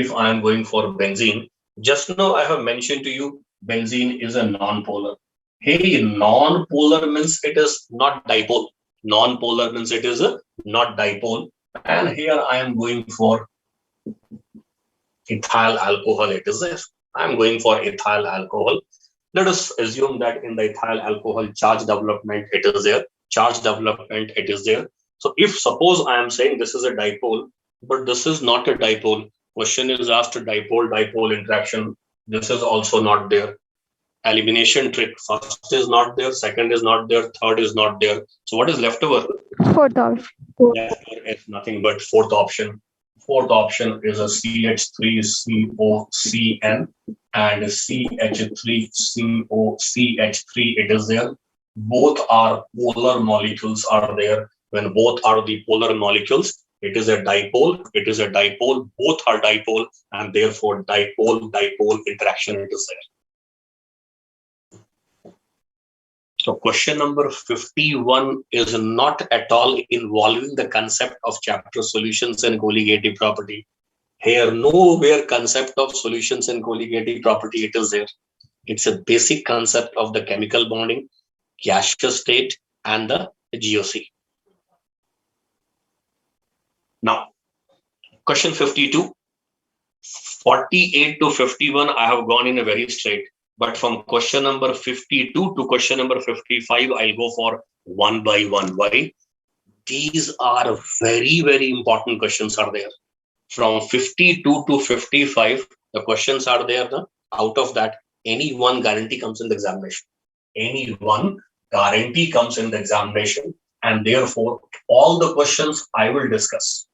if I am going for benzene, just now I have mentioned to you benzene is a non-polar. Hey, non-polar means it is not dipole. Non-polar means it is a not dipole. And here I am going for ethyl alcohol. It is there. I am going for ethyl alcohol. Let us assume that in the ethyl alcohol charge development it is there. Charge development it is there. So if suppose I am saying this is a dipole, but this is not a dipole. Question is asked dipole interaction. This is also not there. Elimination trick. First is not there. Second is not there. Third is not there. So what is left over? Fourth option. Left over is nothing but fourth option. Fourth option is a CH3COCN and CH3COCH3. It is there. Both are polar molecules are there. When both are the polar molecules, it is a dipole. It is a dipole. Both are dipole, and therefore dipole interaction it is there. So question number 51 is not at all involving the concept of chapter solutions and colligative property. Here, nowhere concept of solutions and colligative property it is there. It's a basic concept of the chemical bonding, gaseous state, and the GOC. Now, question 52, 48 to 51, I have gone in a very straight. But from question number 52 to question number 55, I'll go for one by one. Why? These are very, very important questions are there. From 52 to 55, the questions are there. Out of that, any one guarantee comes in the examination. Any one guarantee comes in the examination. And therefore, all the questions I will discuss.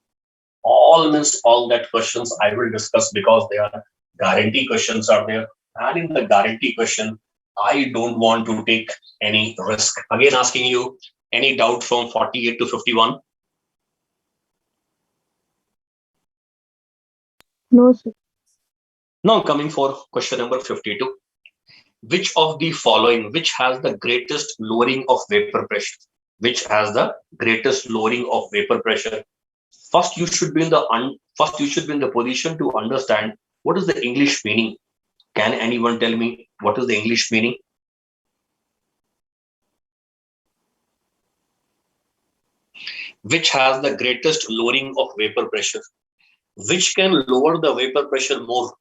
All means all that questions I will discuss because they are guarantee questions are there. And in the guarantee question, I don't want to take any risk. Again, asking you, any doubt from 48 to 51? No, sir. Now coming for question number 52. Which of the following, which has the greatest lowering of vapor pressure? Which has the greatest lowering of vapor pressure? First, you should be in the position to understand what is the English meaning. Can anyone tell me what is the English meaning? Which has the greatest lowering of vapor pressure? Which can lower the vapor pressure more?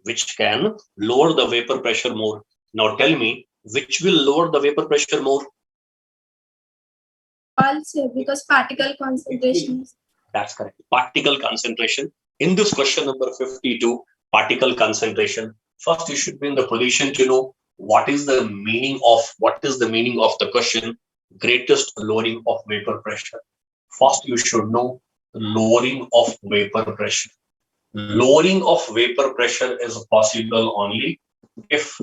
Which can lower the vapor pressure more? Now tell me, which will lower the vapor pressure more? Also, because particle concentration. That's correct. Particle concentration. In this question number 52, particle concentration. First, you should be in the position to know what is the meaning of the question, greatest lowering of vapor pressure. First, you should know lowering of vapor pressure. Lowering of vapor pressure is possible only if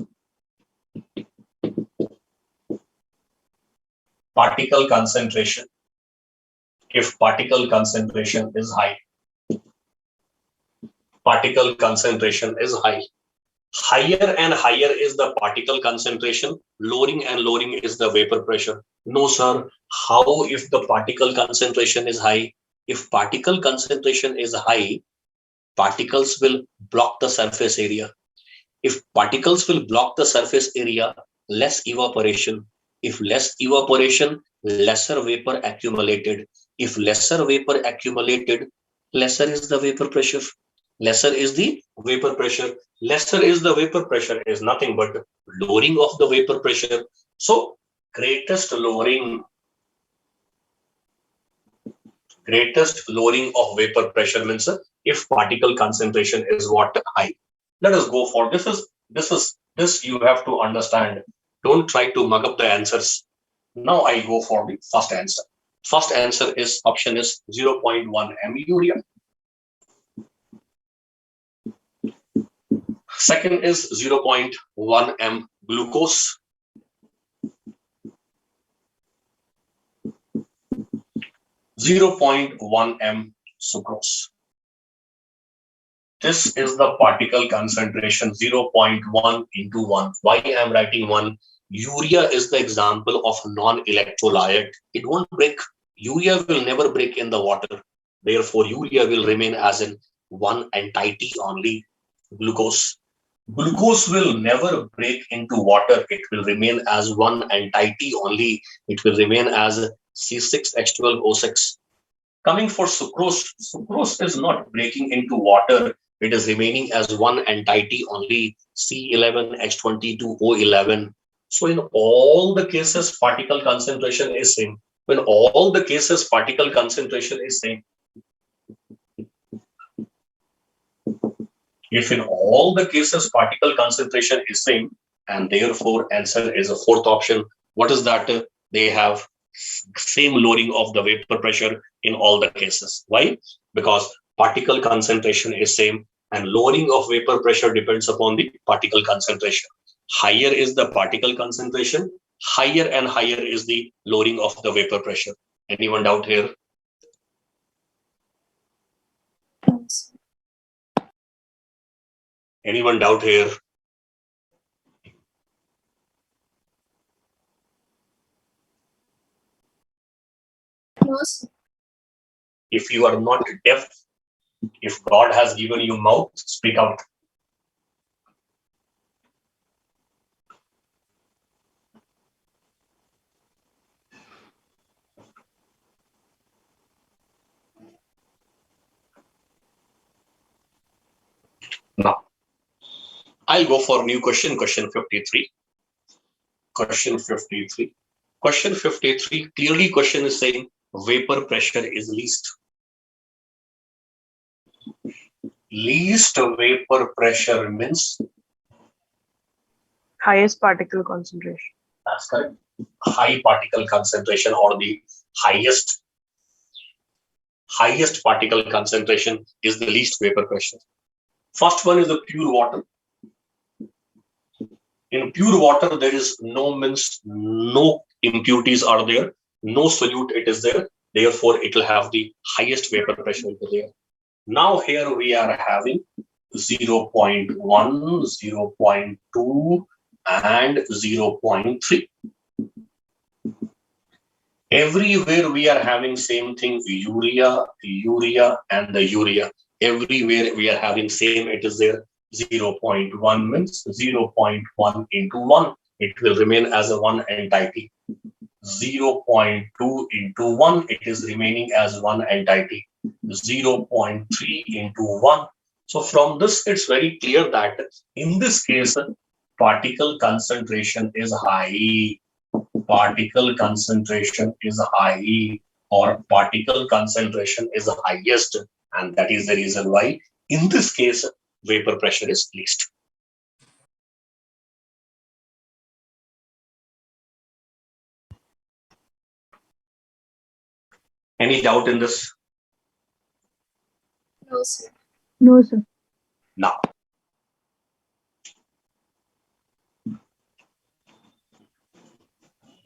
particle concentration is high. Particle concentration is high. Higher and higher is the particle concentration, lowering and lowering is the vapor pressure. No, sir. How if the particle concentration is high? If particle concentration is high, particles will block the surface area. If particles will block the surface area, less evaporation. If less evaporation, lesser vapor accumulated. If lesser vapor accumulated, lesser is the vapor pressure. Lesser is the vapor pressure. Lesser is the vapor pressure is nothing but lowering of the vapor pressure. So greatest lowering of vapor pressure means if particle concentration is what high. Let us go for this you have to understand. Don't try to mug up the answers. Now I go for the first answer. First answer is option is 0.1 m urea. Second is 0.1 m glucose. (0.1 m sucrose. This is the particle concentration 0.1 into 1. Why I am writing 1? Urea is the example of non-electrolyte. It won't break. Urea will never break in the water. Therefore, urea will remain as in one entity only, glucose. Glucose will never break into water. It will remain as one entity only. It will remain as C6H12O6. Coming for sucrose, sucrose is not breaking into water. It is remaining as one entity only, C11H22O11. So in all the cases, particle concentration is same. When all the cases, particle concentration is same. If in all the cases, particle concentration is same, and therefore answer is a fourth option. What is that? They have same lowering of the vapor pressure in all the cases. Why? Because particle concentration is same and lowering of vapor pressure depends upon the particle concentration. Higher is the particle concentration, higher and higher is the lowering of the vapor pressure. Anyone doubt here? Anyone doubt here? No, sir. If you are not deaf, if God has given you mouth, speak out. Now, I'll go for new question, question 53. Question 53. Question 53, clearly question is saying vapor pressure is least. Least vapor pressure means? Highest particle concentration. That's correct. High particle concentration or the highest particle concentration is the least vapor pressure. First one is the pure water. In pure water, there is no impurities are there, no solute it is there. Therefore, it will have the highest vapor pressure there. Now here we are having 0.1, 0.2 and 0.3. Everywhere we are having same thing, urea and the urea. Everywhere we are having same, it is there. 0.1 means 0.1 into 1. It will remain as a one entity. 0.2 into 1, it is remaining as one entity. 0.3 into 1. So from this, it's very clear that in this case, particle concentration is high. Particle concentration is high or particle concentration is highest. And that is the reason why in this case, vapor pressure is least. Any doubt in this? No, sir. No, sir. Now,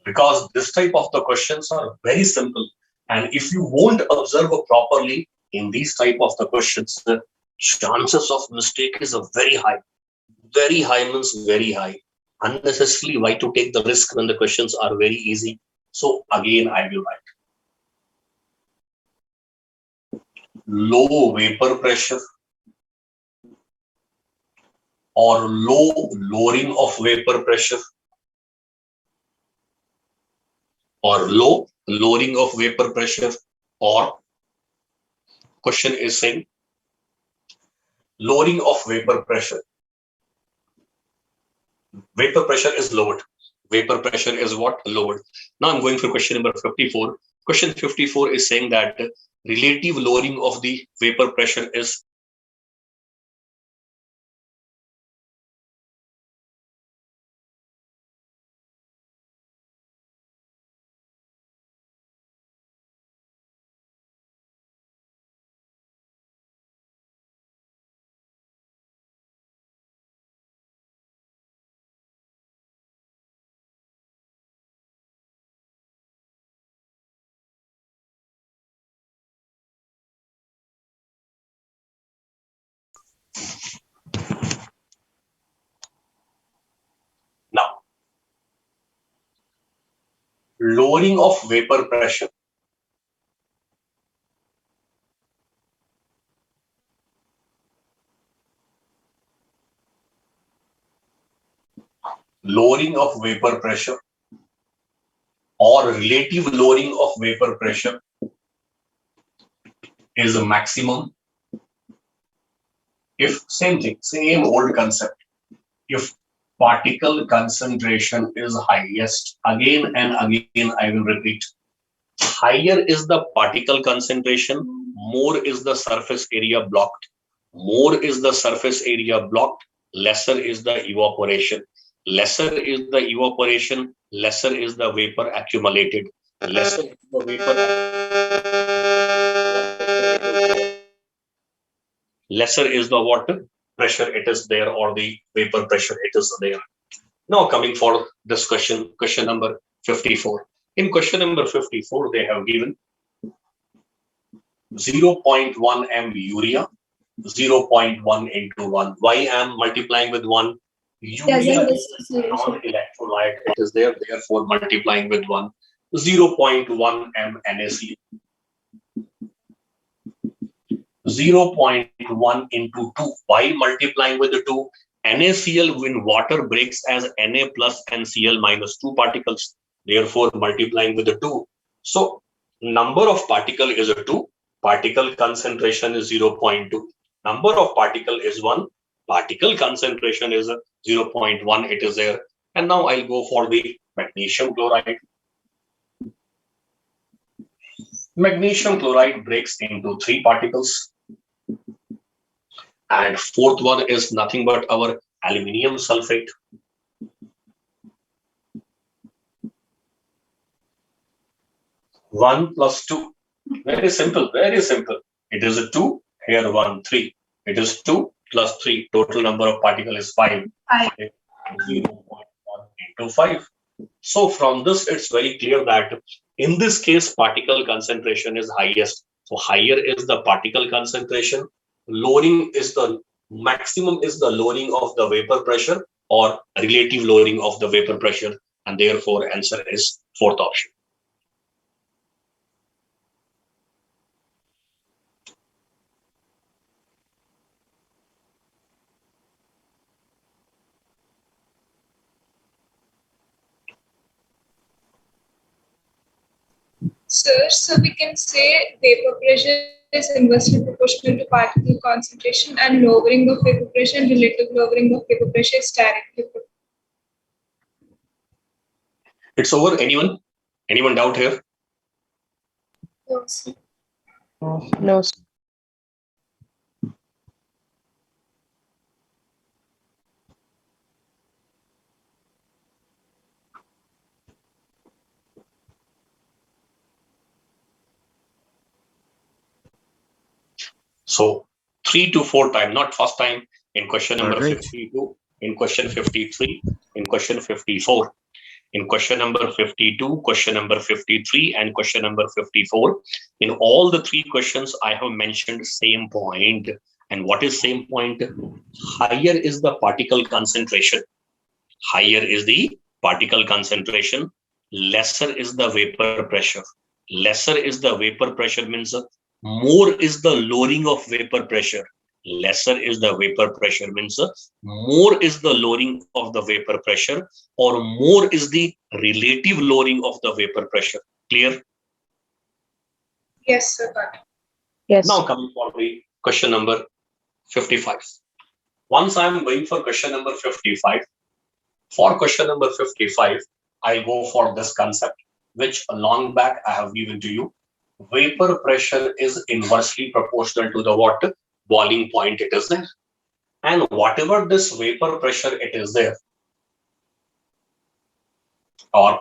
because this type of the questions are very simple, and if you won't observe properly in these type of the questions, the chances of mistake is a very high. Very high means very high. Unnecessarily, why to take the risk when the questions are very easy? So again, I will write low vapor pressure or lowering of vapor pressure or low lowering of vapor pressure, or question is saying lowering of vapor pressure. Vapor pressure is lowered. Vapor pressure is what? Lowered. Now I'm going for question number 54. Question 54 is saying that relative lowering of the vapor pressure is now lowering of vapor pressure. lowering of vapor pressure or relative lowering of vapor pressure is a maximum if same thing, same old concept. If particle concentration is highest, again and again I will repeat, higher is the particle concentration, more is the surface area blocked. More is the surface area blocked, lesser is the evaporation. Lesser is the evaporation, lesser is the vapor accumulated. Lesser is the vapor, lesser is the water pressure it is there, or the vapor pressure it is there. Now coming for this question number 54. In question number 54, they have given 0.1 m urea, 0.1 into 1. Why I am multiplying with 1? Urea is a non-electrolyte. It is there, therefore multiplying with 1. 0.1 m NaCl. 0.1 into 2. Why multiplying with the 2? NaCl when water breaks as Na plus and Cl minus 2 particles. Therefore multiplying with the 2. So number of particle is a 2. Particle concentration is 0.2. Number of particle is 1. Particle concentration is 0.1. It is there. And now I'll go for the magnesium chloride. Magnesium chloride breaks into 3 particles. And fourth one is nothing but our aluminium sulfate. One plus 2. Very simple, very simple. It is a 2, here 1, 3. It is 2 plus 3. Total number of particles is 5. 0.1 into 5. So from this, it's very clear that in this case, particle concentration is highest. So higher is the particle concentration. Lowering is the maximum is the lowering of the vapor pressure or relative lowering of the vapor pressure. And therefore, answer is fourth option. Sir, so we can say vapor pressure is inversely proportional to particle concentration, and lowering of vapor pressure and relative lowering of vapor pressure is directly proportional. It's over. Anyone doubt here? No, sir. No, sir. So 3 to 4 times, not first time in question number 52, in question 53, in question 54, in question number 52, question number 53, and question number 54. In all the 3 questions, I have mentioned same point. And what is same point? Higher is the particle concentration. Higher is the particle concentration. Lesser is the vapor pressure. Lesser is the vapor pressure means more is the lowering of vapor pressure. Lesser is the vapor pressure means more is the lowering of the vapor pressure, or more is the relative lowering of the vapor pressure. Clear? Yes, sir. Got it. Yes. Now coming for the question number 55. Once I am going for question number 55, for question number 55, I go for this concept, which long back I have given to you. Vapor pressure is inversely proportional to the water boiling point it is there. And whatever this vapor pressure it is there, or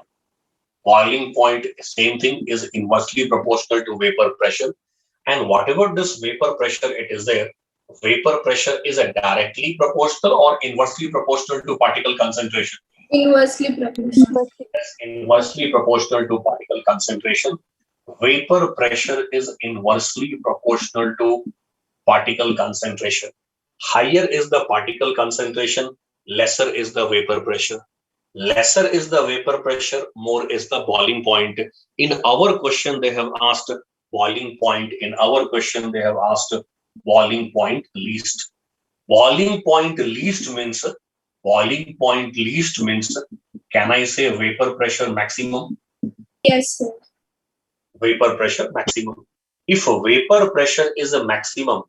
boiling point, same thing, is inversely proportional to vapor pressure. And whatever this vapor pressure it is there, vapor pressure is a directly proportional or inversely proportional to particle concentration. Inversely proportional. Yes, inversely proportional to particle concentration. Vapor pressure is inversely proportional to particle concentration. Higher is the particle concentration, lesser is the vapor pressure. Lesser is the vapor pressure, more is the boiling point. In our question, they have asked boiling point. In our question, they have asked boiling point least. Boiling point least means boiling point least means, can I say vapor pressure maximum? Yes, sir. Vapor pressure maximum. If vapor pressure is a maximum,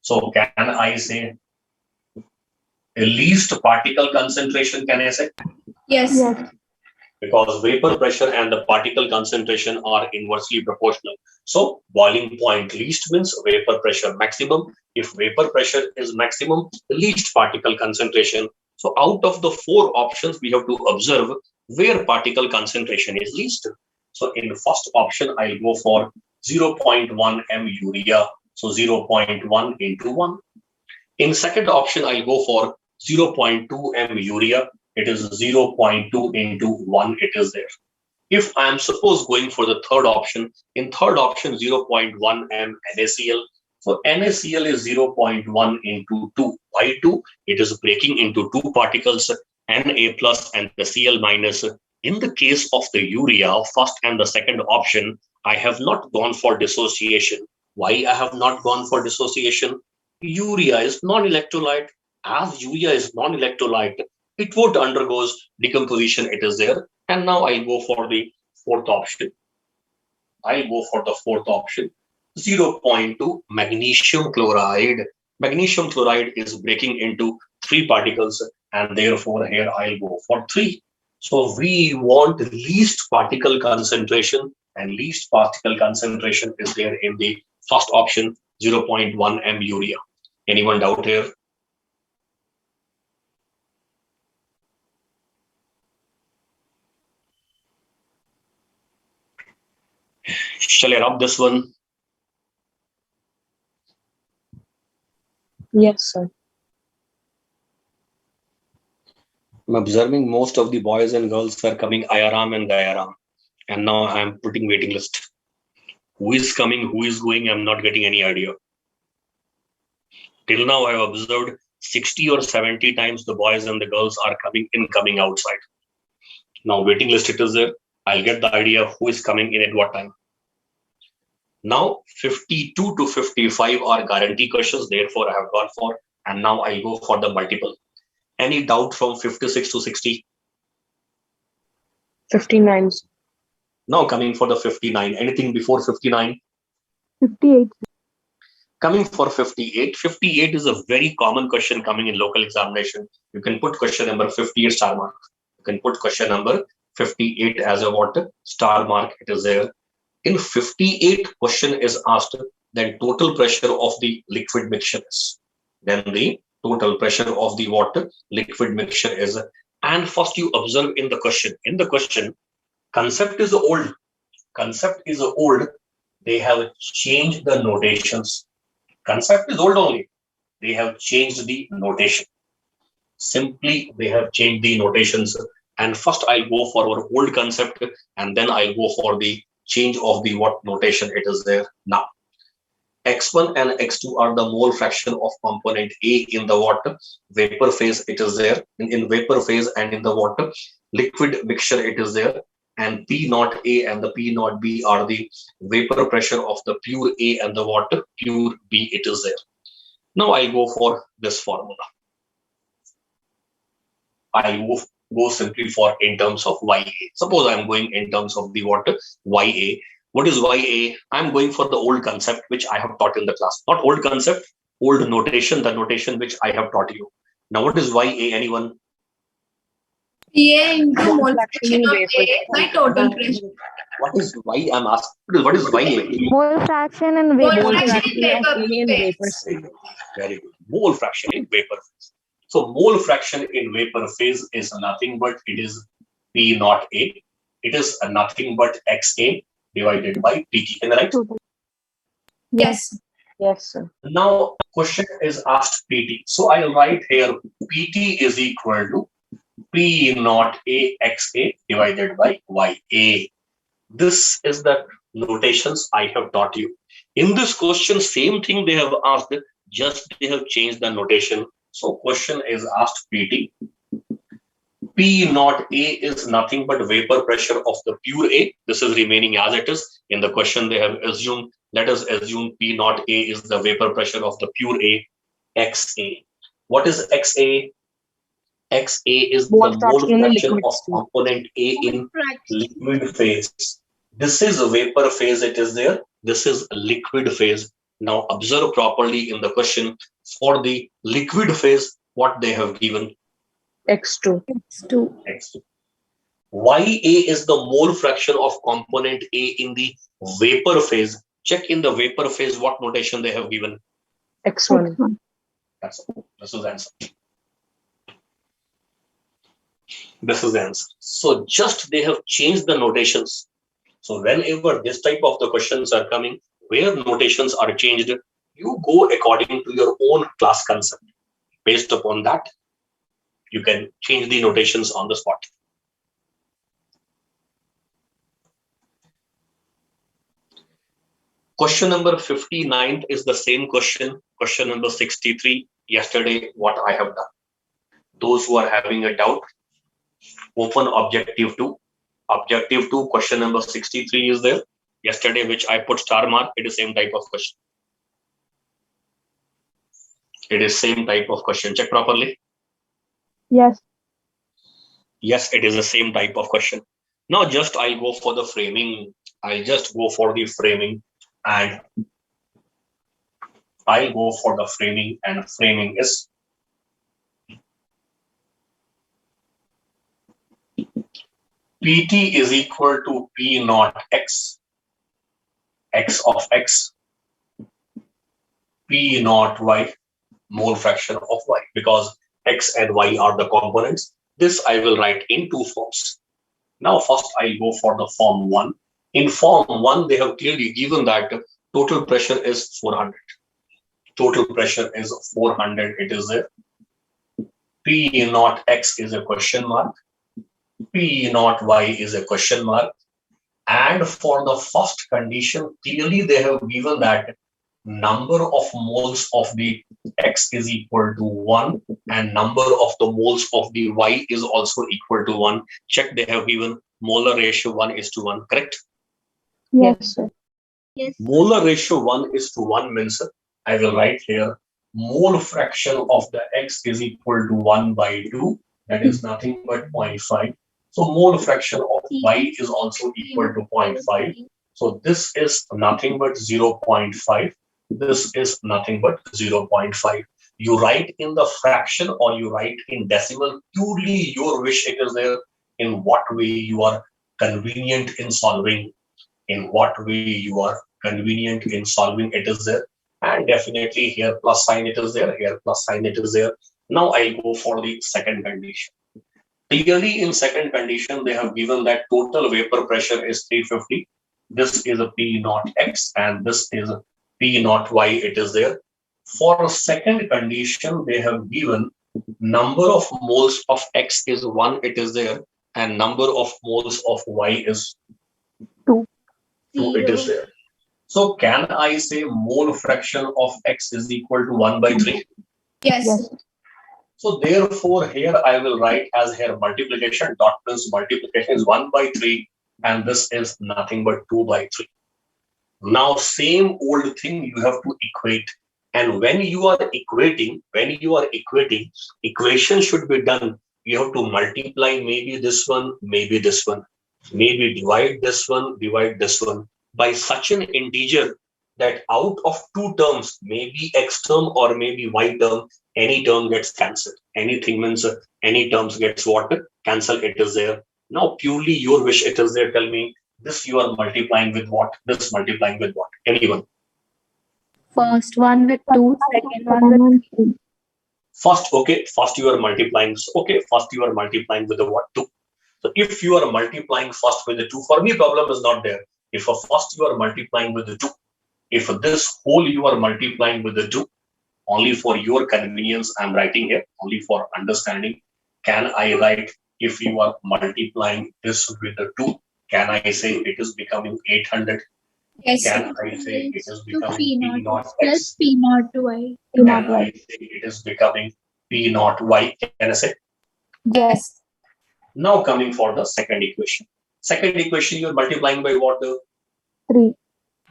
so can I say a least particle concentration, can I say? Yes, sir. Because vapor pressure and the particle concentration are inversely proportional. So boiling point least means vapor pressure maximum. If vapor pressure is maximum, the least particle concentration. So out of the four options, we have to observe where particle concentration is least. So in the first option, I'll go for 0.1 m urea. So 0.1 into 1. In second option, I'll go for 0.2 m urea. It is 0.2 into 1. It is there. If I am suppose going for the third option, in third option 0.1 m NaCl. So NaCl is 0.1 into 2. Why 2? It is breaking into two particles, Na plus and the Cl minus. In the case of the urea, first and the second option, I have not gone for dissociation. Why I have not gone for dissociation? Urea is non-electrolyte. As urea is non-electrolyte, it would undergoes decomposition. It is there. And now I'll go for the fourth option. 0.2 magnesium chloride. Magnesium chloride is breaking into three particles, and therefore here I'll go for 3. So we want least particle concentration, and least particle concentration is there in the first option, 0.1 m urea. Anyone doubt here? Shall I rub this one? Yes, sir. I'm observing most of the boys and girls are coming Ayaram and Gayaram. And now I'm putting waiting list. Who is coming, who is going, I'm not getting any idea. Till now, I've observed 60 or 70 times the boys and the girls are coming in, coming outside. Now waiting list it is there. I'll get the idea of who is coming in at what time. Now 52 to 55 are guarantee questions, therefore I have gone for, and now I'll go for the multiple. Any doubt from 56 to 60? 59. Now coming for the 59. Anything before 59? 58. Coming for 58. 58 is a very common question coming in local examination. You can put question number 58 star mark. You can put question number 58 as a what? Star mark. It is there. In 58, question is asked, then total pressure of the liquid mixture is. Then the total pressure of the water liquid mixture is. And first you observe in the question. In the question, concept is old. Concept is old. They have changed the notations. Concept is old only. They have changed the notation. Simply, they have changed the notations. And first I'll go for our old concept, and then I'll go for the change of the what notation it is there now. X1 and X2 are the mole fraction of component A in the water. Vapor phase it is there. In vapor phase and in the water, liquid mixture it is there. And P naught A and the P naught B are the vapor pressure of the pure A and the water, pure B it is there. Now I go for this formula. I go simply for in terms of YA. Suppose I'm going in terms of the water, YA. What is YA? I'm going for the old concept which I have taught in the class. Not old concept, old notation, the notation which I have taught you. Now what is YA? Anyone? PA into mole fraction of A by total pressure. What is Y? I'm asking. What is YA? Mole fraction and Mole vapor fraction in vapor phase. Very good. Mole fraction in vapor phase. So mole fraction in vapor phase is nothing but it is P naught A. It is nothing but XA divided by PT. Am I right? Yes. Yes, sir. Now question is asked PT. So I'll write here PT is equal to P naught A XA divided by YA. This is the notations I have taught you. In this question, same thing they have asked, just they have changed the notation. So question is asked PT. P naught A is nothing but vapor pressure of the pure A. This is remaining as it is. In the question they have assumed, let us assume P naught A is the vapor pressure of the pure A, XA. What is XA? XA is the Mole mole fraction in the fraction liquid of state. component A in liquid phase. This is a vapor phase, it is there. This is liquid phase. Now observe properly in the question. For the liquid phase, what they have given? X2. X2. X2. YA is the mole fraction of component A in the vapor phase. Check in the vapor phase what notation they have given. X1. That's this is the answer. This is the answer. So just they have changed the notations. So whenever this type of the questions are coming, where notations are changed, you go according to your own class concept. Based upon that, you can change the notations on the spot. Question number 59 is the same question. Question number 63, yesterday, what I have done. Those who are having a doubt, open objective 2. Objective 2, question number 63 is there. Yesterday, which I put star mark, it is same type of question. It is same type of question. Check properly. Yes. Yes, it is the same type of question. Now just I'll go for the framing. I'll just go for the framing and I'll go for the framing, and framing is PT is equal to P naught X, X of X, P naught Y, mole fraction of Y, because X and Y are the components. This I will write in two forms. Now first I'll go for the form 1. In form 1, they have clearly given that total pressure is 400. Total pressure is 400, it is there. P naught X is a question mark. P naught Y is a question mark. And for the first condition, clearly they have given that number of moles of the X is equal to 1 and number of the moles of the Y is also equal to 1. Check, they have given molar ratio 1:1, correct? Yes, sir. Yes. Molar ratio 1:1 means I will write here mole fraction of the X is equal to 1/2. That is nothing but 0.5. So mole fraction of Y is also equal to 0.5. So this is nothing but 0.5. This is nothing but 0.5. You write in the fraction or you write in decimal, purely your wish it is there. In what way you are convenient in solving, in what way you are convenient in solving, it is there. And definitely here plus sign it is there, here plus sign it is there. Now I'll go for the second condition. Clearly in second condition, they have given that total vapor pressure is 350. This is a P naught X and this is a P naught Y, it is there. For second condition, they have given number of moles of X is 1, it is there, and number of moles of Y is 2, it is there. So can I say mole fraction of X is equal to 1/3? Yes. Yes. So therefore here I will write as here multiplication, dot means multiplication is 1/3 and this is nothing but 2/3. Now same old thing you have to equate, and when you are equating, equation should be done. You have to multiply maybe this one, maybe this one, maybe divide this one, divide this one by such an integer that out of two terms, maybe X term or maybe Y term, any term gets cancelled. Anything means any terms gets what? Cancel, it is there. Now purely your wish, it is there. Tell me, this you are multiplying with what? This multiplying with what? Anyone? First one with 2, second one with 3. First, okay, first you are multiplying. Okay, first you are multiplying with the what? 2. So if you are multiplying first with the 2, for me problem is not there. If first you are multiplying with the 2, if this whole you are multiplying with the 2, only for your convenience I'm writing here, only for understanding, can I write if you are multiplying this with the 2, can I say it is becoming 800? Yes. Can I say it is becoming P P naught naught plus X? P naught Y. Can I say it is becoming P naught Y? Can I say? Yes. Now coming for the second equation. Second equation you are multiplying by what? 3.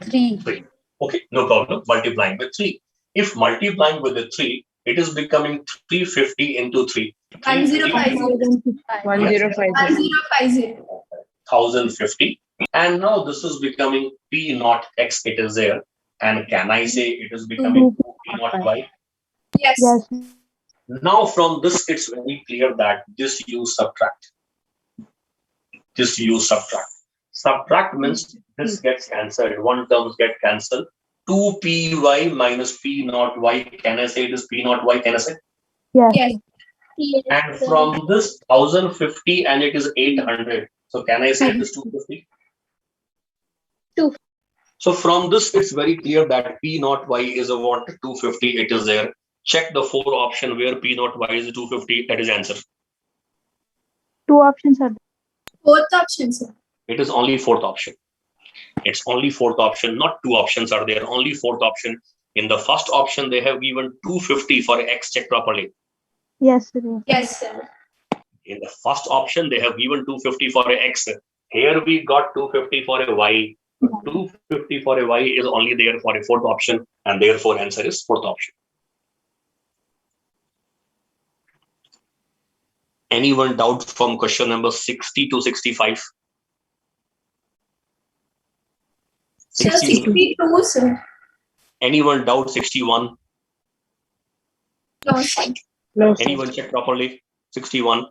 3. 3. Okay, no problem. Multiplying with 3. If multiplying with the 3, It is becoming 350 into 3. 1050. 1050. 1050. 1050. And now this is becoming P naught X, it is there. And can I say it is becoming P naught Y? Yes. Yes. Now from this, it's very clear that this you subtract. This you subtract. Subtract means this gets cancelled. One terms get cancelled. 2py minus p naught y. Can I say it is p naught y? Can I say? Yes. Yes. And from this 1050 and it is 800. So can I say it is 250? 250. So from this, it's very clear that P naught Y is a what? 250. It is there. Check the 4 option where P naught Y is 250. That is answer. 2 options are there. 4th option, sir. It is only 4th option. It's only 4th option. Not 2 options are there. Only 4th option. In the first option, they have given 250 for X. Check properly. Yes, sir. Yes, sir. In the first option, they have given 250 for a X. Here we got 250 for a Y. 250 for a Y is only there for a 4th option, and therefore answer is 4th option. Anyone doubt from question number 60 to 65? 62, sir. Anyone doubt 61? No, sir. No, sir. Anyone check properly? 61.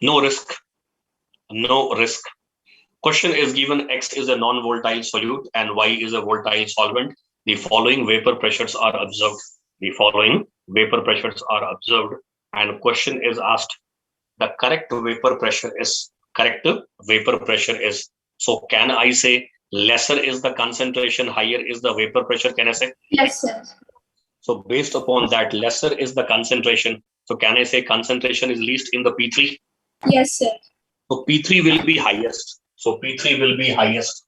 No risk. No risk. Question is given X is a non-volatile solute and Y is a volatile solvent. The following vapor pressures are observed. The following vapor pressures are observed. And question is asked, the correct vapor pressure is, correct vapor pressure is. So can I say lesser is the concentration, higher is the vapor pressure? Can I say? Yes, sir. So based upon that, lesser is the concentration. So can I say concentration is least in the P3? Yes, sir. So P3 will be highest. So P3 will be highest.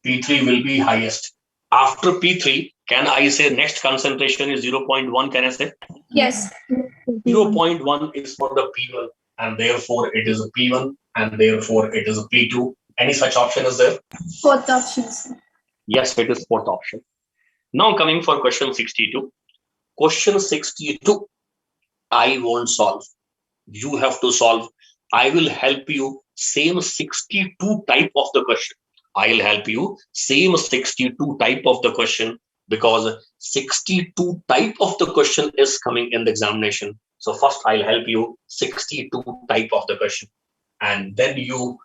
P3 will be highest. After P3, can I say next concentration is 0.1? Can I say? Yes. 0.1 is for the P1 and therefore it is a P1 and therefore it is a P2. Any such option is there? 4th option, sir. Yes, it is 4th option. Now coming for question 62. Question 62, I won't solve. You have to solve. I will help you same 62 type of the question. I'll help you same 62 type of the question because 62 type of the question is coming in the examination. So first I'll help you 62 type of the question and then you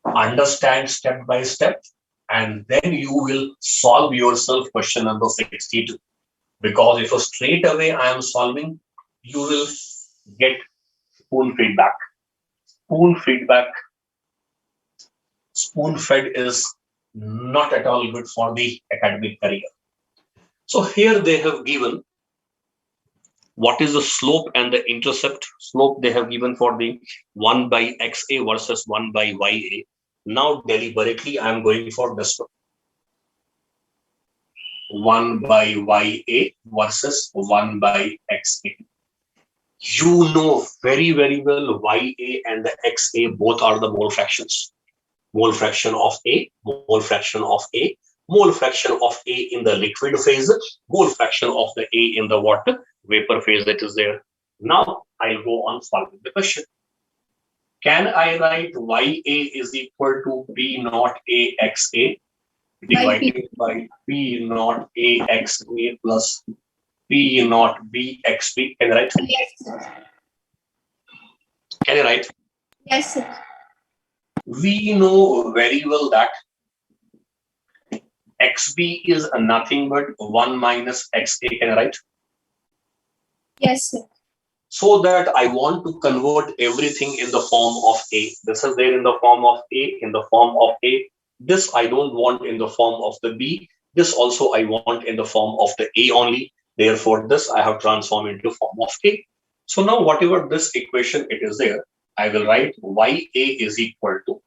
understand step by step and then you will solve yourself question number 62. Because if straight away I am solving, you will get spoon feedback. Spoon feedback, spoon fed is not at all good for the academic career. So here they have given what is the slope and the intercept. Slope they have given for the 1 by XA versus 1 by YA. Now deliberately I am going for this one. 1 by YA versus 1 by XA. You know very, very well YA and the XA both are the mole fractions. Mole fraction of A, mole fraction of A, mole fraction of A in the liquid phase, mole fraction of the A in the water vapor phase that is there. Now I'll go on solving the question. Can I write YA is equal to P naught A XA divided by P naught A XA plus P naught B XB? Can I write? Yes, sir. Can I write? Yes, sir. We know very well that XB is nothing but 1 minus XA. Can I write? Yes, sir. So that I want to convert everything in the form of A. This is there in the form of A, in the form of A. This I don't want in the form of the B. This also I want in the form of the A only. Therefore, this I have transformed into form of A. So now whatever this equation it is there, I will write YA is equal to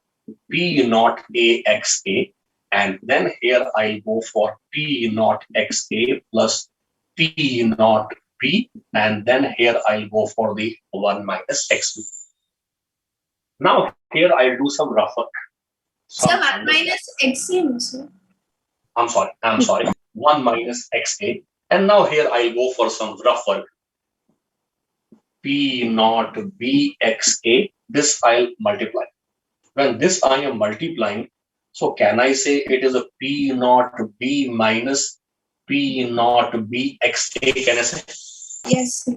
P naught A XA. And then here I'll go for P naught XA plus P naught B. And then here I'll go for the 1 minus XB. Now here I'll do some rough work. Sir, 1 minus XA, sir. I'm sorry, 1 minus XA. And now here I'll go for some rough work. P naught B XA, this I'll multiply. When this I am multiplying, so can I say it is a P naught B minus P naught B XA? Can I say? Yes.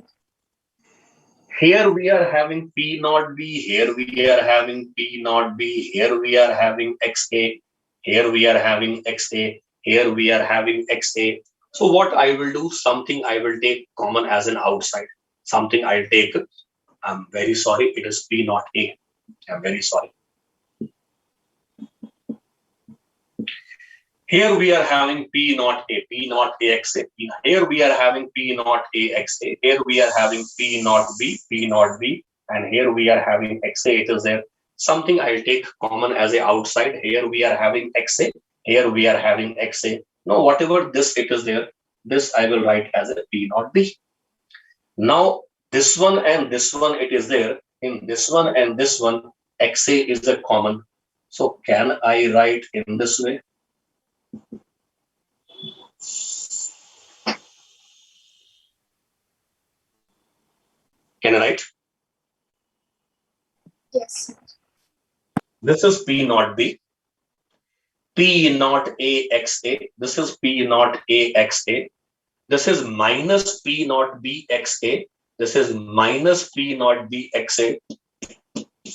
Here we are having P naught B, here we are having P naught B, here we are having XA, here we are having XA, here we are having XA. So what I will do, something I will take common as an outside. Something I'll take, I'm very sorry, it is P naught A. I'm very sorry. Here we are having P naught A, P naught AXA. Here we are having P naught AXA. Here we are having P naught B, P naught B. And here we are having XA. It is there. Something I'll take common as a outside. Here we are having XA. Here we are having XA. No, whatever this it is there, this I will write as a P naught B. Now, this one and this one it is there. In this one and this one, XA is a common. So can I write in this way? Can I write? Yes. This is P naught B. P naught AXA. This is P naught AXA. This is minus P naught BXA. This is minus P naught BXA.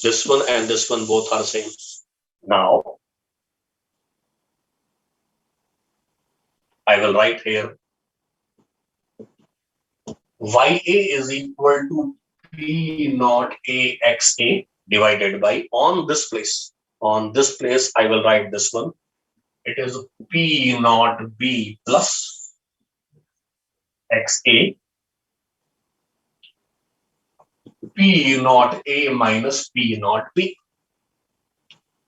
This one and this one both are same. Now, I will write here YA is equal to P naught AXA divided by on this place. On this place, I will write this one. It is P naught B plus XA, P naught A minus P naught B.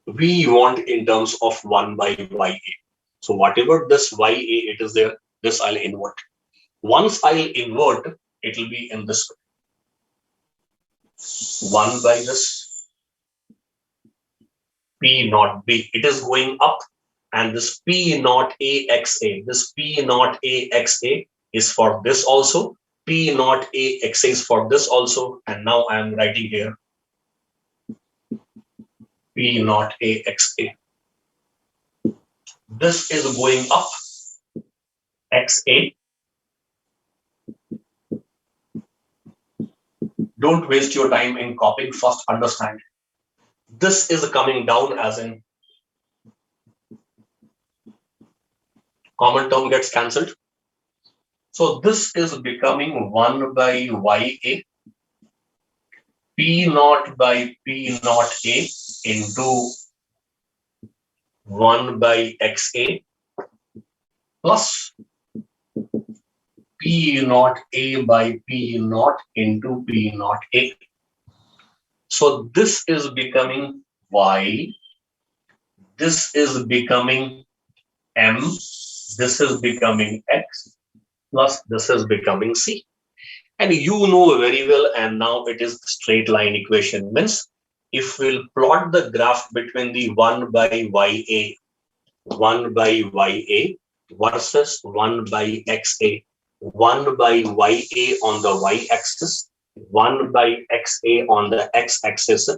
We want in terms of 1 by YA. So whatever this YA it is there, this I'll invert. Once I'll invert, it will be in this way. 1 by this P naught B. It is going up, and this P naught AXA, this P naught AXA is for this also. P naught AXA is for this also. And now I am writing here P naught AXA. This is going up, XA. Don't waste your time in copying, first understand. This is coming down as in common term gets cancelled. So this is becoming 1 by YA, P naught by P naught A into 1 by XA plus P naught A by P naught into P naught A. So this is becoming Y, this is becoming M, this is becoming X, plus this is becoming C. And you know very well, and now it is straight line equation. Means if we'll plot the graph between the 1 by YA, 1 by YA versus 1 by XA, 1 by YA on the y-axis, 1 by XA on the x-axis,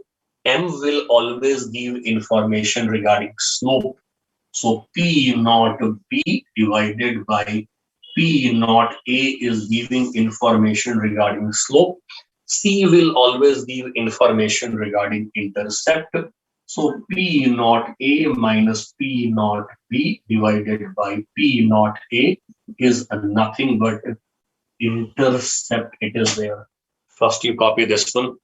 M will always give information regarding slope. So P naught B divided by P naught A is giving information regarding slope. C will always give information regarding intercept. So P naught A minus P naught B divided by P naught A is nothing but intercept. It is there. First you copy this one.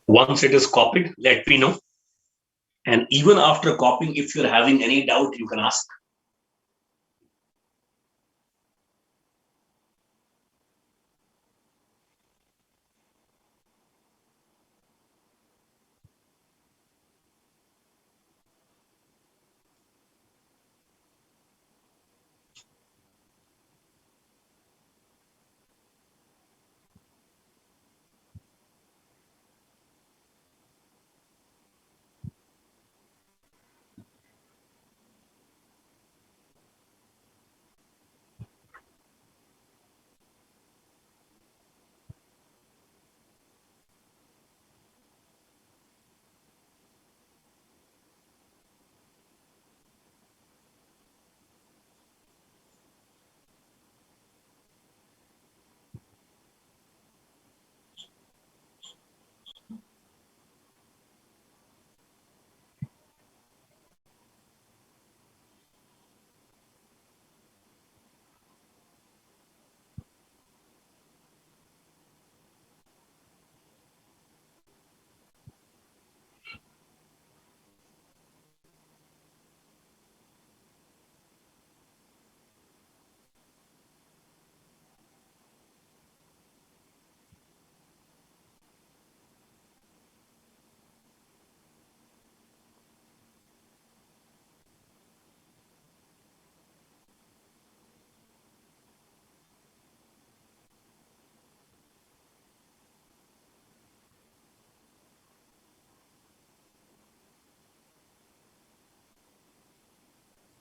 Once it is copied, let me know. And even after copying, if you're having any doubt, you can ask.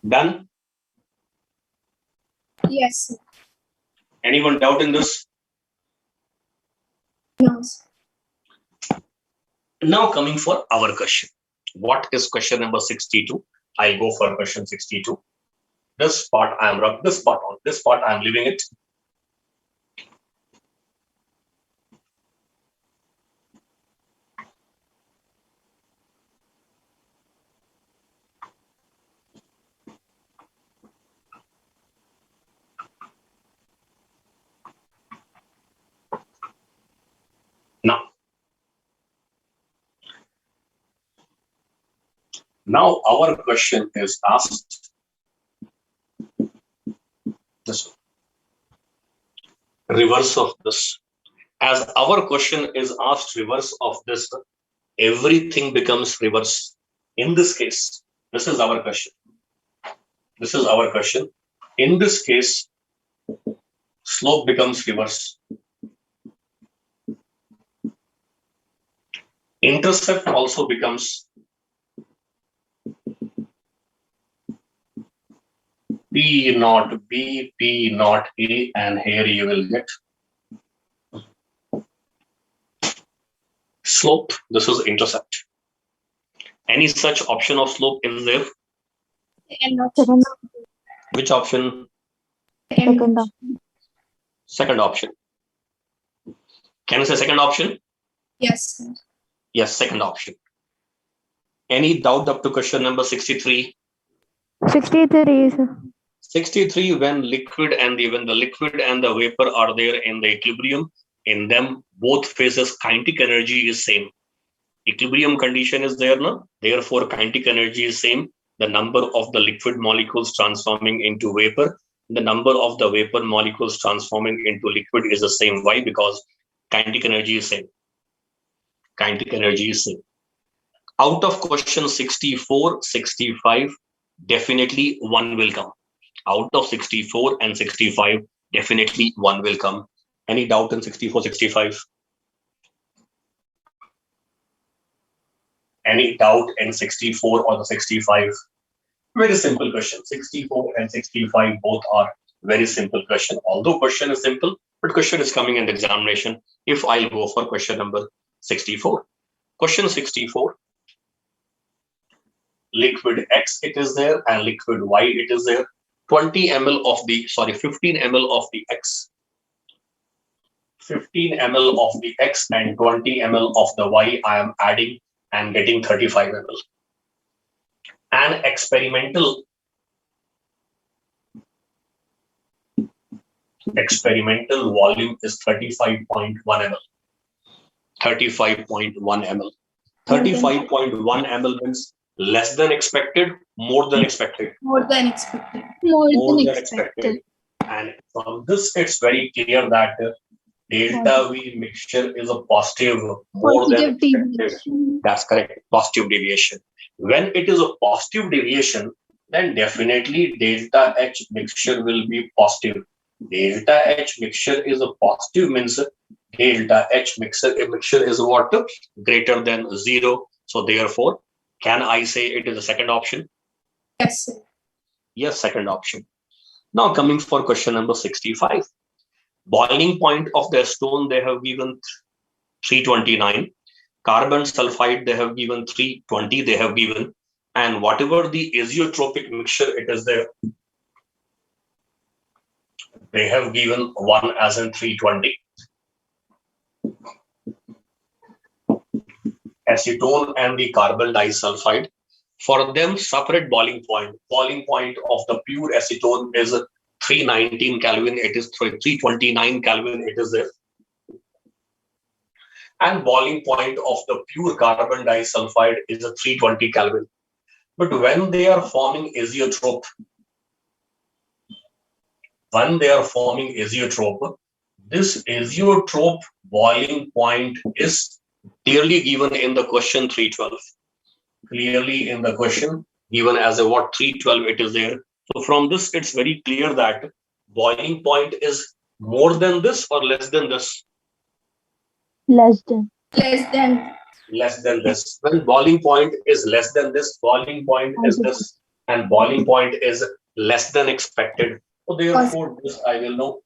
Done? Yes, sir. Anyone doubt in this? No, sir. Now coming for our question. What is question number 62? I'll go for question 62. This part I am rubbing, this part on, this part I am leaving it. Now our question is asked this reverse of this. As our question is asked reverse of this, everything becomes reverse. In this case, this is our question. This is our question. In this case, slope becomes reverse. Intercept also becomes P naught B, P naught A, and here you will get slope. This is intercept. Any such option of slope is there? Second, Which option? second option. Second option. Can you say second option? Yes, sir. Yes, second option. Any doubt up to question number 63? 63, sir. 63, when the liquid and the vapor are there in the equilibrium, in them both phases kinetic energy is same. Equilibrium condition is there, no? Therefore kinetic energy is same. The number of the liquid molecules transforming into vapor, the number of the vapor molecules transforming into liquid is the same. Why? Because kinetic energy is same. Kinetic energy is same. Out of question 64, 65, definitely one will come. Out of 64 and 65, definitely one will come. Any doubt in 64, 65? Any doubt in 64 or the 65? Very simple question. 64 and 65 both are very simple question. Although question is simple, but question is coming in the examination. If I go for question number 64. Question 64. Liquid X it is there and liquid Y it is there. 15 ml of the X. 15 ml of the X and 20 ml of the Y I am adding and getting 35 ml. An experimental experimental volume is 35.1 ml. 35.1 ml. 35.1 ml means less than expected, more than expected. More than expected. More than expected. And from this, it's very clear that delta V mixture is a positive, more than expected. That's correct, positive deviation. When it is a positive deviation, then definitely delta H mixture will be positive. Delta H mixture is a positive means delta H mixture is what? Greater than 0. So therefore, can I say it is the second option? Yes, sir. Yes, second option. Now coming for question number 65. Boiling point of the stone, they have given 329. Carbon sulfide, they have given 320, they have given. And whatever the azeotropic mixture it is there, they have given 1 as in 320. Acetone and the carbon disulfide, for them separate boiling point. Boiling point of the pure acetone is 319 Kelvin, it is 329 Kelvin, it is there. And boiling point of the pure carbon disulfide is a 320 Kelvin. But when they are forming azeotrope, this azeotrope boiling point is clearly given in the question 312. Clearly in the question given as a what 312 it is there. So from this, it's very clear that boiling point is more than this or less than this? Less than. Less than this. When boiling point is less than this, boiling point is this, and boiling point is less than expected. So therefore, this I will know.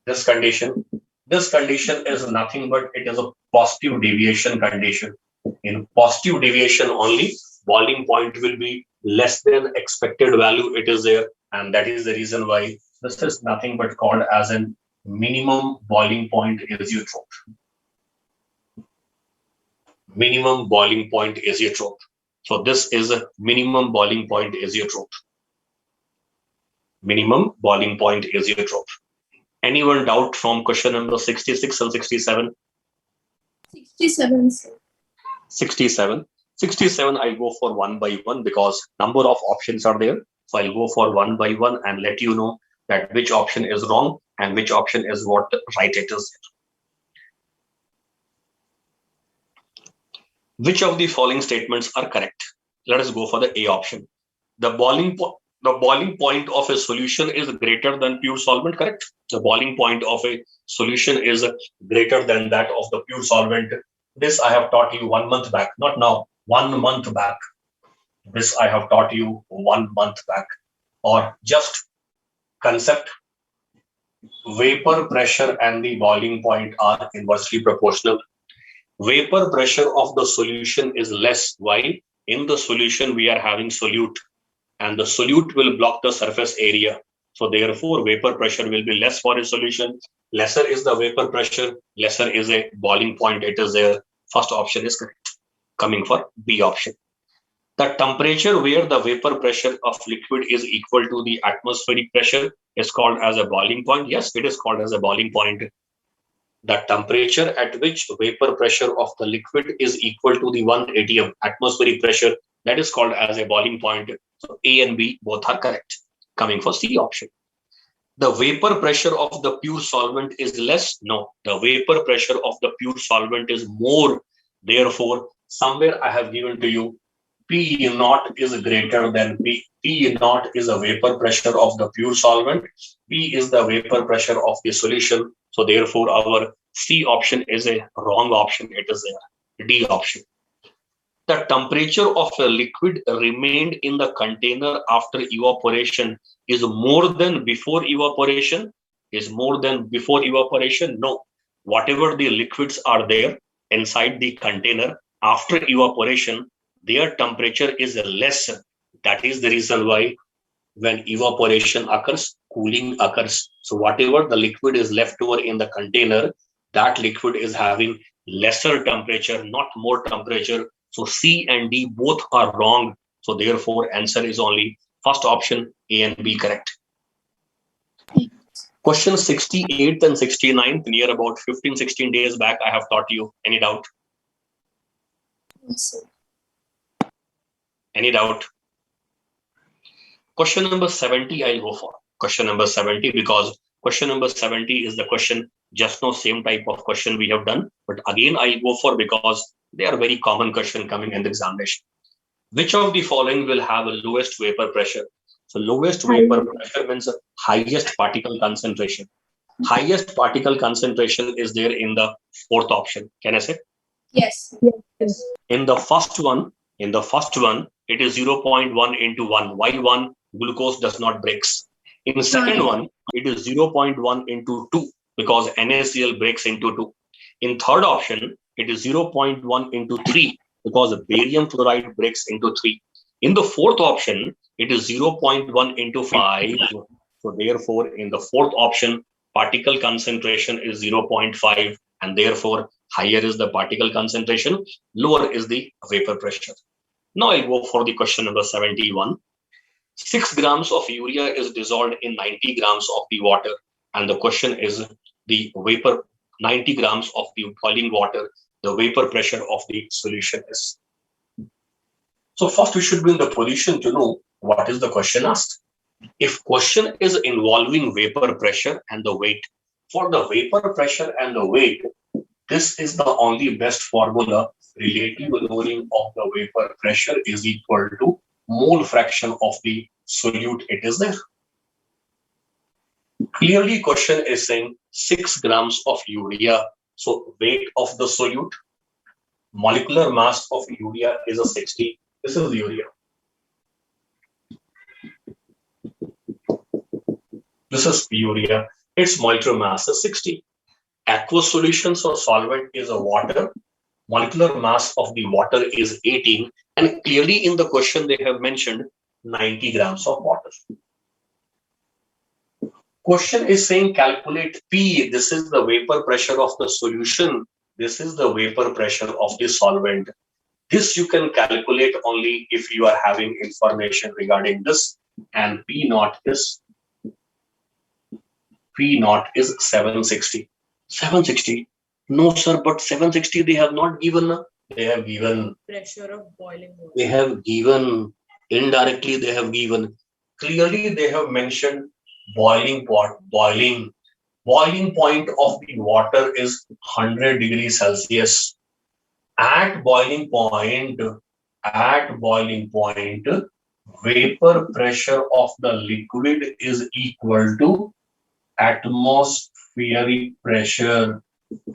This condition is nothing but it is a positive deviation condition. In positive deviation only, boiling point will be less than expected value it is there, and that is the reason why this is nothing but called as an minimum boiling point azeotrope. Minimum boiling point azeotrope. So this is a minimum boiling point azeotrope. Minimum boiling point azeotrope. Anyone doubt from question number 66 and 67? 67, sir. 67. 67, I'll go for one by one because number of options are there. So I'll go for one by one and let you know that which option is wrong and which option is what right it is. Which of the following statements are correct? Let us go for the A option. The boiling point of a solution is greater than pure solvent, correct? The boiling point of a solution is greater than that of the pure solvent. This I have taught you 1 month back, not now, 1 month back. This I have taught you 1 month back. Or just concept, vapor pressure and the boiling point are inversely proportional. Vapor pressure of the solution is less. Why? In the solution we are having solute, and the solute will block the surface area. So therefore, vapor pressure will be less for a solution. Lesser is the vapor pressure, lesser is a boiling point. It is there. First option is correct. Coming for B option. The temperature where the vapor pressure of liquid is equal to the atmospheric pressure is called as a boiling point. Yes, it is called as a boiling point. The temperature at which vapor pressure of the liquid is equal to the 1 atm atmospheric pressure, that is called as a boiling point. So A and B both are correct. Coming for C option. The vapor pressure of the pure solvent is less. No, the vapor pressure of the pure solvent is more. Therefore, somewhere I have given to you P naught is greater than P. P naught is a vapor pressure of the pure solvent. P is the vapor pressure of the solution. So therefore, our C option is a wrong option. It is a D option. The temperature of a liquid remained in the container after evaporation is more than before evaporation. Is more than before evaporation? No. Whatever the liquids are there inside the container after evaporation, their temperature is less. That is the reason why when evaporation occurs, cooling occurs. So whatever the liquid is left over in the container, that liquid is having lesser temperature, not more temperature. So C and D both are wrong. So therefore, answer is only first option, A and B correct. Question 68th and 69th, near about 15-16 days back, I have taught you. Any doubt? Yes, sir. Any doubt? Question number 70, I'll go for. Question number 70, because question number 70 is the question, just no same type of question we have done. But again, I'll go for because they are very common question coming in the examination. Which of the following will have a lowest vapor pressure? So lowest vapor pressure means highest particle concentration. Highest particle concentration is there in the fourth option. Can I say? Yes. Yes. In the first one, it is 0.1 into 1. Why 1? Glucose does not breaks. In the second one, it is 0.1 into 2 because NaCl breaks into 2. In third option, it is 0.1 into 3 because barium chloride breaks into 3. In the fourth option, it is 0.1 into 5. So therefore, in the fourth option, particle concentration is 0.5 and therefore higher is the particle concentration, lower is the vapor pressure. Now I'll go for the question number 71. 6 grams of urea is dissolved in 90 grams of the water. And the question is the vapor, 90 grams of the boiling water, the vapor pressure of the solution is. So first we should be in the position to know what is the question asked. If question is involving vapor pressure and the weight, for the vapor pressure and the weight, this is the only best formula. Relative lowering of the vapor pressure is equal to mole fraction of the solute it is there. Clearly question is saying 6 grams of urea. So weight of the solute, molecular mass of urea is a 60. This is urea. This is urea. Its molecular mass is 60. Aqueous solutions or solvent is a water. Molecular mass of the water is 18. And clearly in the question they have mentioned 90 grams of water. Question is saying calculate P. This is the vapor pressure of the solution. This is the vapor pressure of the solvent. This you can calculate only if you are having information regarding this. And P naught is 760. 760. No, sir, but 760 they have not given. They have given pressure of boiling water. They have given indirectly. They have given clearly. They have mentioned boiling point of the water is 100 degrees Celsius. At boiling point, vapor pressure of the liquid is equal to atmospheric pressure.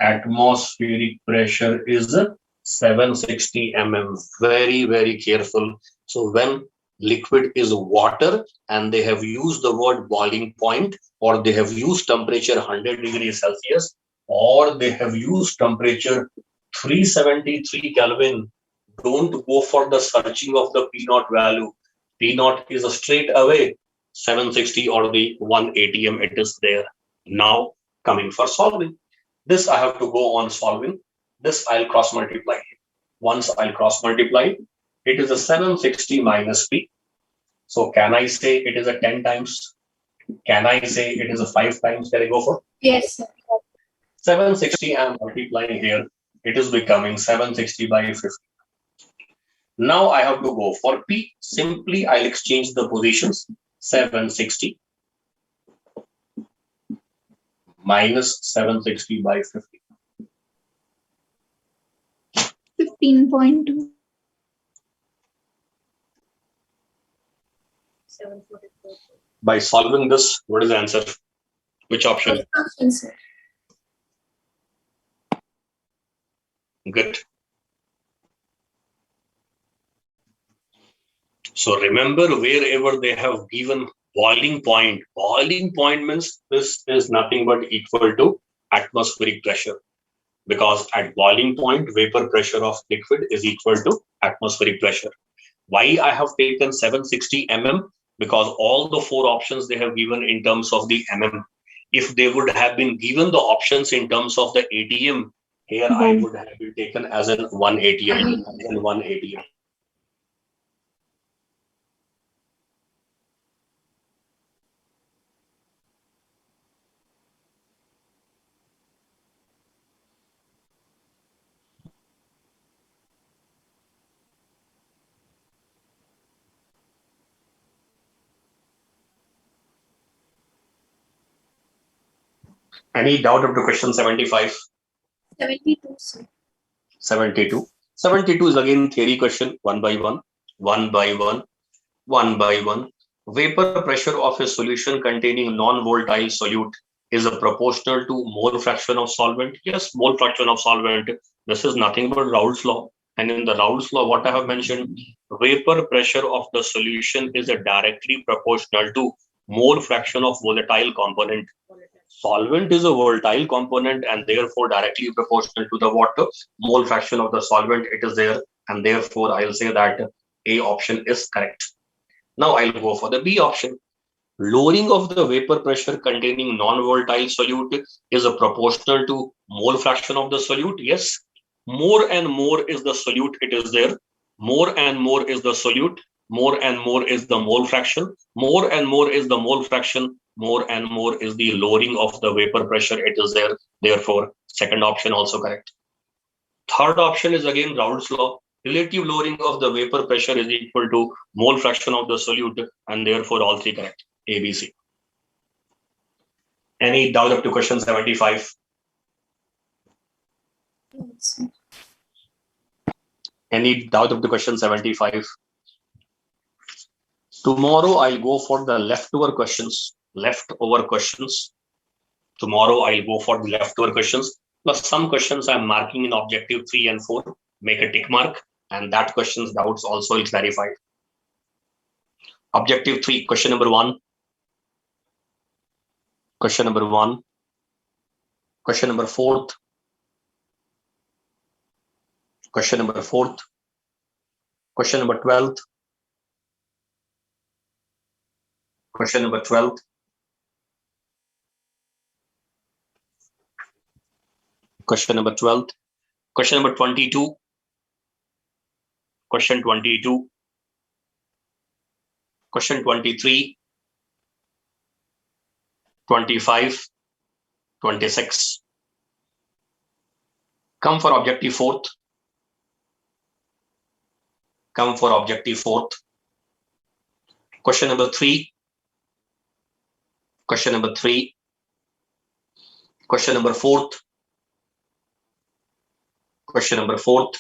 Atmospheric pressure is 760 mm. Very, very careful. So when liquid is water and they have used the word boiling point, or they have used temperature 100 degrees Celsius, or they have used temperature 373 Kelvin, don't go for the searching of the P naught value. P naught is a straight away 760 or the 1 atm it is there. Now coming for solving. This I have to go on solving. This I'll cross multiply. Once I'll cross multiply, it is a 760 minus P. So can I say it is a 10 times? Can I say it is a 5 times? Can I go for? Yes, sir. 760 I'm multiplying here. It is becoming 760 by 50. Now I have to go for P. Simply I'll exchange the positions. 760 minus 760 by 50. 15.2. 744. By solving this, what is the answer? Which option? First option, sir. Good. So remember, wherever they have given boiling point means this is nothing but equal to atmospheric pressure. Because at boiling point, vapor pressure of liquid is equal to atmospheric pressure. Why I have taken 760 mm? Because all the 4 options they have given in terms of the mm. If they would have been given the options in terms of the ATM, here I would have been taken as an 1 ATM. Any doubt up to question 75? 72, sir. 72. 72 is again theory question, one by one, one by one, one by one. Vapor pressure of a solution containing non-volatile solute is a proportional to mole fraction of solvent. Yes, mole fraction of solvent. This is nothing but Raoult's law. And in the Raoult's law, what I have mentioned, vapor pressure of the solution is a directly proportional to mole fraction of volatile component. Solvent is a volatile component and therefore directly proportional to the water. Mole fraction of the solvent, it is there, and therefore I'll say that A option is correct. Now I'll go for the B option. Lowering of the vapor pressure containing non-volatile solute is a proportional to mole fraction of the solute. Yes, more and more is the solute, it is there. More and more is the solute. More and more is the mole fraction. More and more is the mole fraction. More and more is the lowering of the vapor pressure, it is there. Therefore, second option also correct. Third option is again Raoult's law. Relative lowering of the vapor pressure is equal to mole fraction of the solute, and therefore all three correct. A, B, C. Any doubt up to question 75? Any doubt up to question 75? Tomorrow I'll go for the leftover questions. Leftover questions. Tomorrow I'll go for the leftover questions. Plus some questions I'm marking in objective 3 and 4. Make a tick mark, and that question's doubts also will clarify. Objective 3, question number 1. Question number 1. Question number 4th. Question number 4th. Question number 12th. Question number 12th. Question number 12th. Question number 22. Question 22. Question 23. 25. 26. Come for objective 4th. Come for objective 4th. Question number 3. Question number 3. Question number 4th. Question number 4th.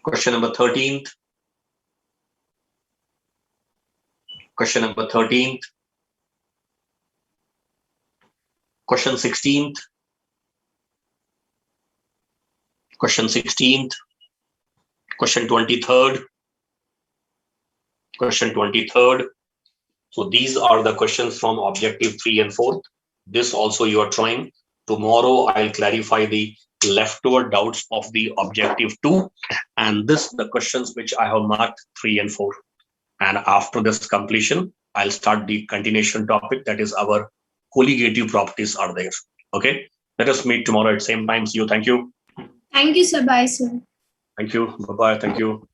Question number 13th. Question number 13th. Question 16th. Question 16th. Question 23rd. Question 23rd. So these are the questions from objective 3 and 4. This also you are trying. Tomorrow I'll clarify the leftover doubts of the objective 2, and this the questions which I have marked 3 and 4. And after this completion, I'll start the continuation topic, that is our colligative properties are there. Okay, let us meet tomorrow at same time. See you. Thank you. Thank you, sir. Bye, sir. Thank you. Bye-bye. Thank you.